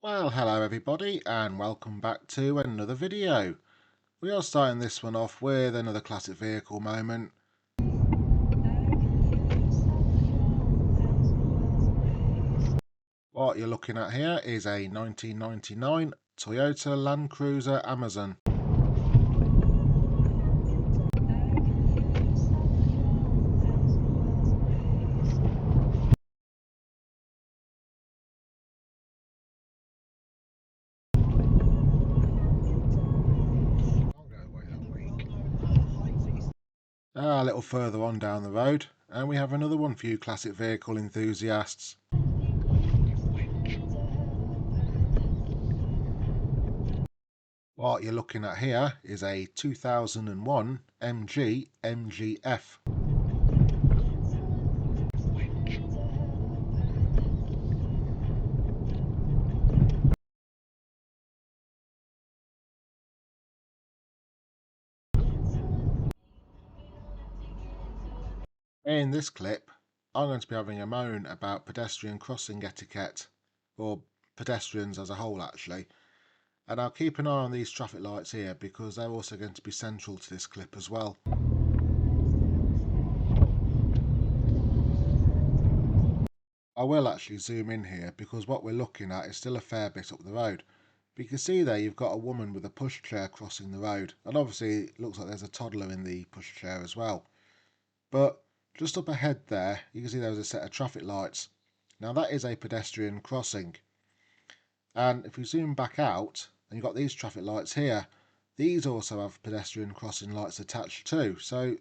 Well, hello everybody and welcome back to another video. We are starting this one off with another classic vehicle moment. What you're looking at here is a 1999 Toyota Landcruiser Amazon. A little further on down the road and we have another one for you classic vehicle enthusiasts. What you're looking at here is a 2001 MG MGF. In this clip, I'm going to be having a moan about pedestrian crossing etiquette, or pedestrians as a whole actually, and I'll keep an eye on these traffic lights here because they're also going to be central to this clip as well. I will actually zoom in here because what we're looking at is still a fair bit up the road. But you can see there you've got a woman with a pushchair crossing the road, and obviously it looks like there's a toddler in the pushchair as well. But just up ahead there, you can see there's a set of traffic lights. Now that is a pedestrian crossing. And if we zoom back out, and you've got these traffic lights here, these also have pedestrian crossing lights attached too. So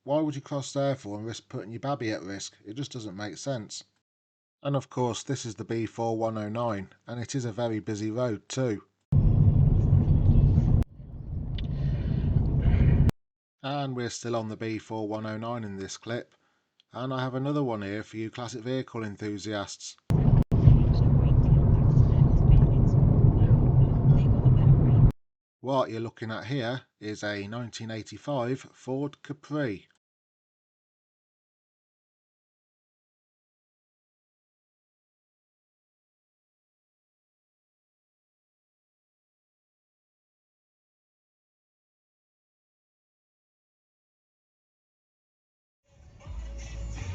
why would you cross there for and risk putting your babby at risk? It just doesn't make sense. And of course this is the B4109 and it is a very busy road too. And we're still on the B4109 in this clip. And I have another one here for you classic vehicle enthusiasts. What you're looking at here is a 1985 Ford Capri.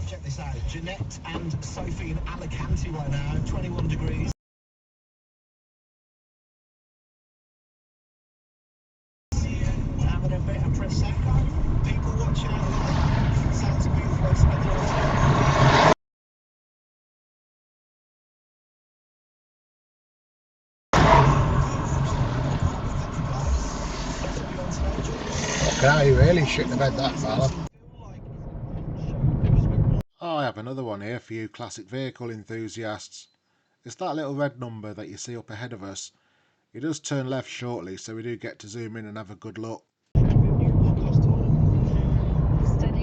Check this out, Jeanette and Sophie in Alicante right now, 21 degrees. Having a bit of Prosecco. People watch out. Sounds a beautiful way to spend the night. Okay, you really shouldn't have had that, fella. I have another one here for you classic vehicle enthusiasts. It's that little red number that you see up ahead of us. It does turn left shortly, so we do get to zoom in and have a good look. Steady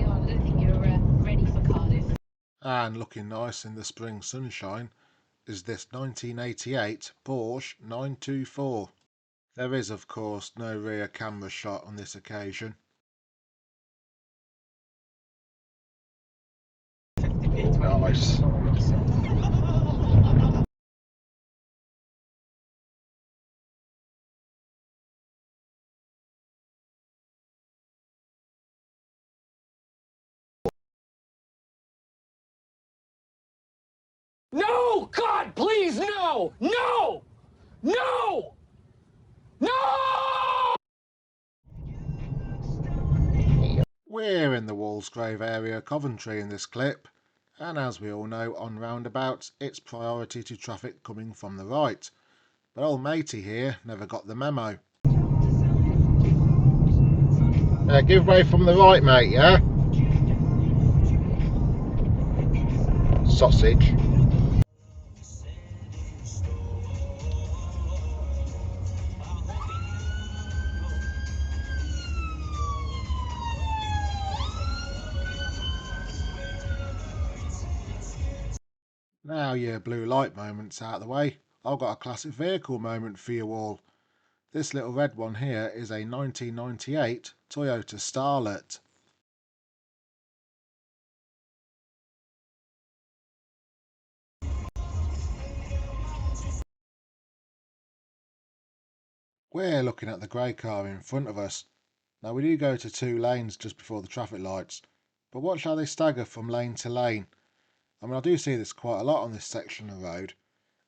on, I think you're ready for Cardiff. And looking nice in the spring sunshine is this 1988 Porsche 924. There is of course no rear camera shot on this occasion. Nice. No! God, please, no! No! No! No! We're in the Walsgrave area, Coventry in this clip, and as we all know on roundabouts it's priority to traffic coming from the right. But old matey here never got the memo. Give way from the right, mate, yeah? Sausage. Now your blue light moment's out of the way, I've got a classic vehicle moment for you all. This little red one here is a 1998 Toyota Starlet. We're looking at the grey car in front of us. Now we do go to 2 lanes just before the traffic lights, but watch how they stagger from lane to lane. I mean, I do see this quite a lot on this section of road.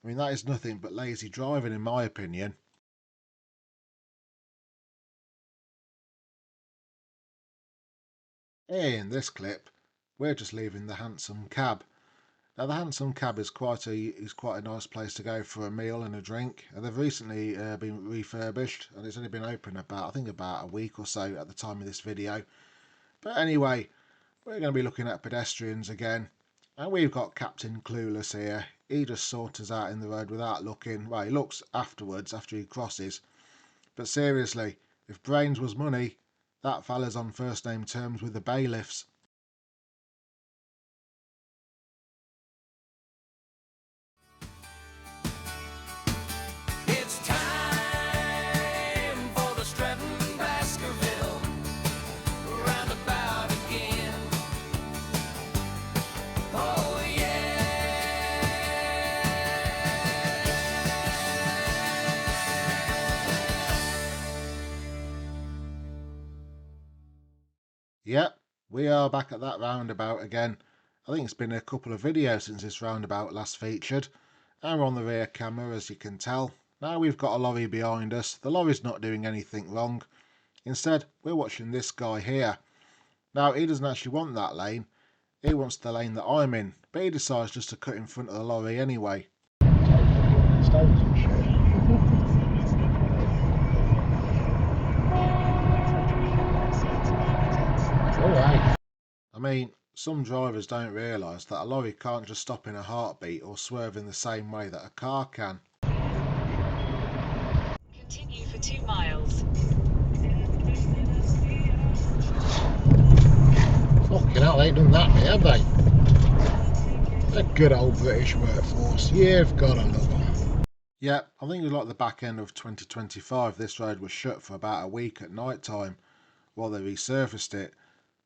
I mean, that is nothing but lazy driving in my opinion. In this clip, we're just leaving the handsome cab. Now the handsome cab is quite a nice place to go for a meal and a drink, and they've recently been refurbished, and it's only been open about a week or so at the time of this video. But anyway, we're going to be looking at pedestrians again, and we've got Captain Clueless here. He just saunters out in the road without looking. Well, he looks afterwards after he crosses, but seriously, if brains was money, that fella's on first name terms with the bailiffs. It's time for the STRETTON BASKERVILLE Roundabout again. Oh yeah. Yep, we are back at that roundabout again. I think it's been a couple of videos since this roundabout last featured, and we're on the rear camera as you can tell. Now we've got a lorry behind us. The lorry's not doing anything wrong. Instead, we're watching this guy here. Now he doesn't actually want that lane. He wants the lane that I'm in, but he decides just to cut in front of the lorry anyway. Stones and shit. Alright. I mean, some drivers don't realise that a lorry can't just stop in a heartbeat or swerve in the same way that a car can. Continue for 2 miles. Fucking hell, they ain't done that bit, have they? A good old British workforce. You've got to love them. Yeah, I think it was like the back end of 2025 this road was shut for about a week at night time while they resurfaced it.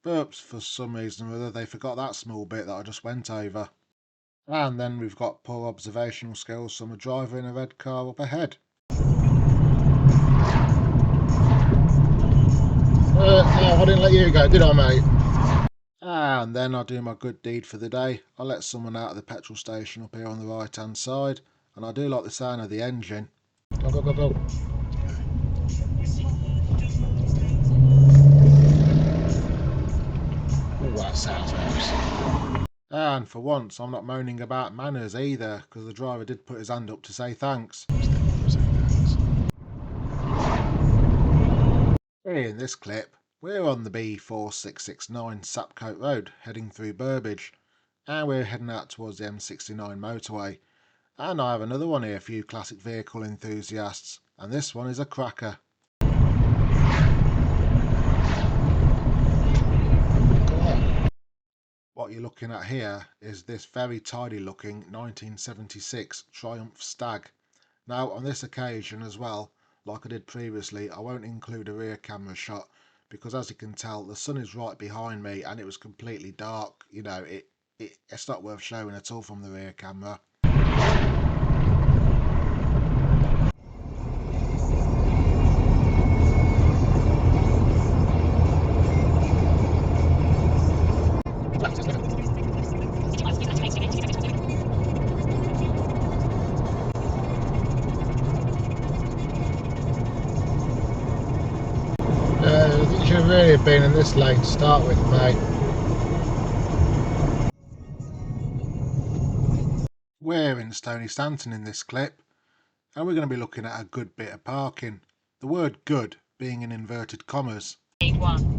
But for some reason or other they forgot that small bit that I just went over. And then we've got poor observational skills from a driver in a red car up ahead. No, I didn't let you go, did I, mate? And then I do my good deed for the day. I let someone out of the petrol station up here on the right hand side, and I do like the sound of the engine. Go, go, go, go. Oh, that sounds nice. And for once I'm not moaning about manners either, because the driver did put his hand up to say thanks. In this clip, we're on the B4669 Sapcote Road heading through Burbage, and we're heading out towards the M69 motorway. And I have another one here for you classic vehicle enthusiasts, and this one is a cracker. What you're looking at here is this very tidy looking 1976 Triumph Stag. Now on this occasion as well, like I did previously, I won't include a rear camera shot because as you can tell the sun is right behind me and it was completely dark. You know, it's not worth showing at all from the rear camera. I think you should have really been in this lane to start with, mate. We're in STONEY STANTON in this clip, and we're going to be looking at a good bit of parking. The word good being in inverted commas. A1.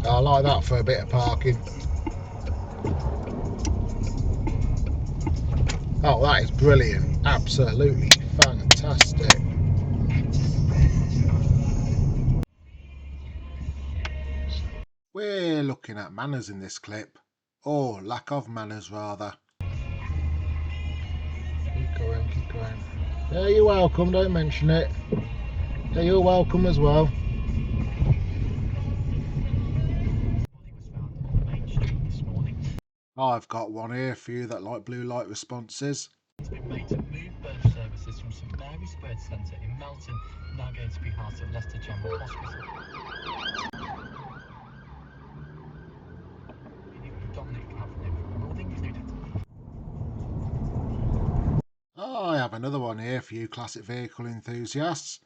I like that for a bit of parking. Oh, that is brilliant. Absolutely fantastic. We're looking at manners in this clip, or lack of manners rather. Keep going, keep going. Yeah, you're welcome, don't mention it. Yeah, you're welcome as well. I've got one here for you that like blue light responses. It's been made to move birth services from St Mary's Birth Centre in Melton, now going to be part of Leicester General Hospital. Dominic Cavanagh, not included. I have another one here for you classic vehicle enthusiasts.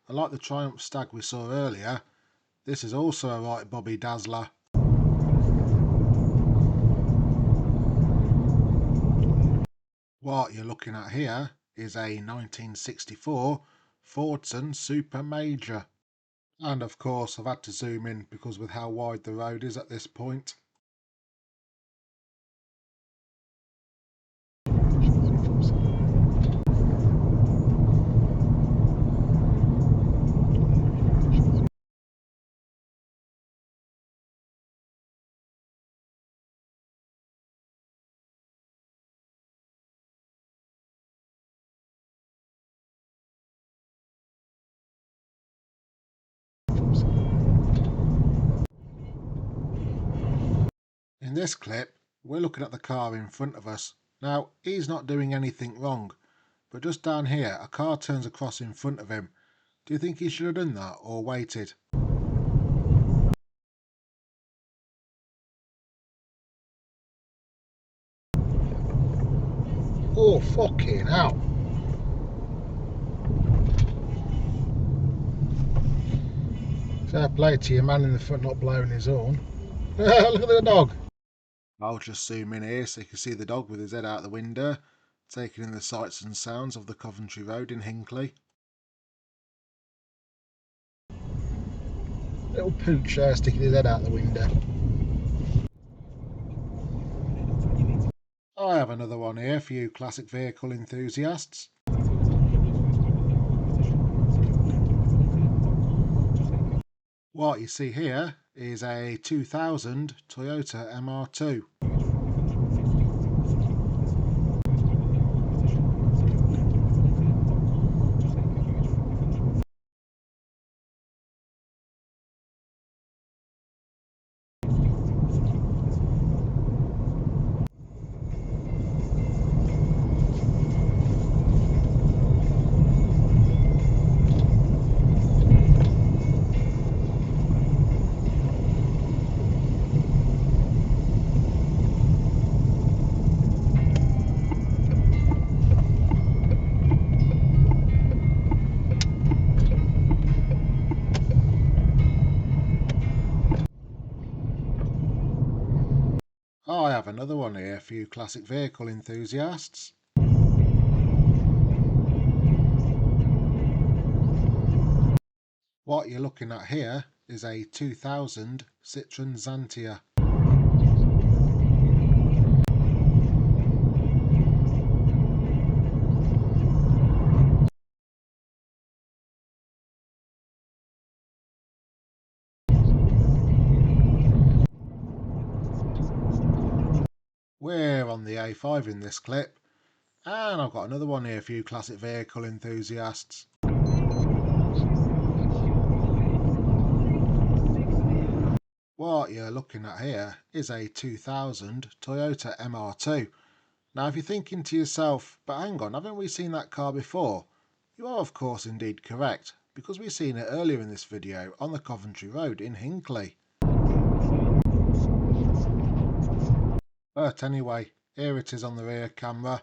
I like the Triumph Stag we saw earlier. This is also a right Bobby Dazzler. What you're looking at here is a 1964 Fordson Super Major. And of course I've had to zoom in because with how wide the road is at this point. In this clip, we're looking at the car in front of us. Now, he's not doing anything wrong, but just down here, a car turns across in front of him. Do you think he should have done that or waited? Oh, fucking hell. Fair play to your man in the front not blowing his horn. Look at the dog. I'll just zoom in here so you can see the dog with his head out the window, taking in the sights and sounds of the Coventry Road in Hinckley. Little pooch sticking his head out the window. I have another one here for you classic vehicle enthusiasts. What you see here is a 2000 Toyota MR2. I have another one here for you classic vehicle enthusiasts. What you're looking at here is a 2000 Citroen Xantia. We're on the A5 in this clip, and I've got another one here for you classic vehicle enthusiasts. What you're looking at here is a 2000 Toyota MR2. Now if you're thinking to yourself, but hang on, haven't we seen that car before? You are of course indeed correct, because we've seen it earlier in this video on the Coventry Road in Hinckley. But anyway, here it is on the rear camera.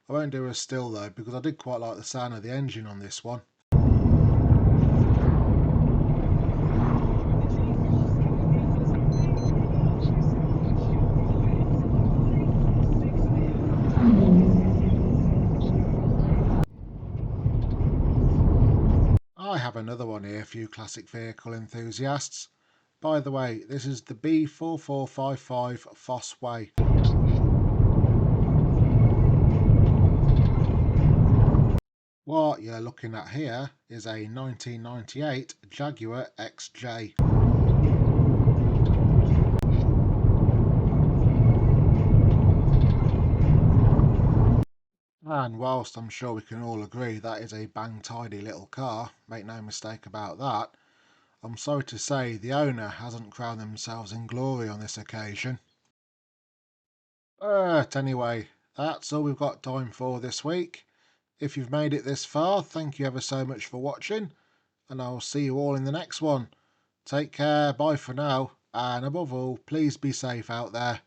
I won't do a still though, because I did quite like the sound of the engine on this one. I have another one here for you classic vehicle enthusiasts. By the way, this is the B4455 Foss Way. What you're looking at here is a 1998 Jaguar XJ. And whilst I'm sure we can all agree that is a bang tidy little car, make no mistake about that, I'm sorry to say the owner hasn't crowned themselves in glory on this occasion. But anyway, that's all we've got time for this week. If you've made it this far, thank you ever so much for watching, and I'll see you all in the next one. Take care, bye for now, and above all, please be safe out there.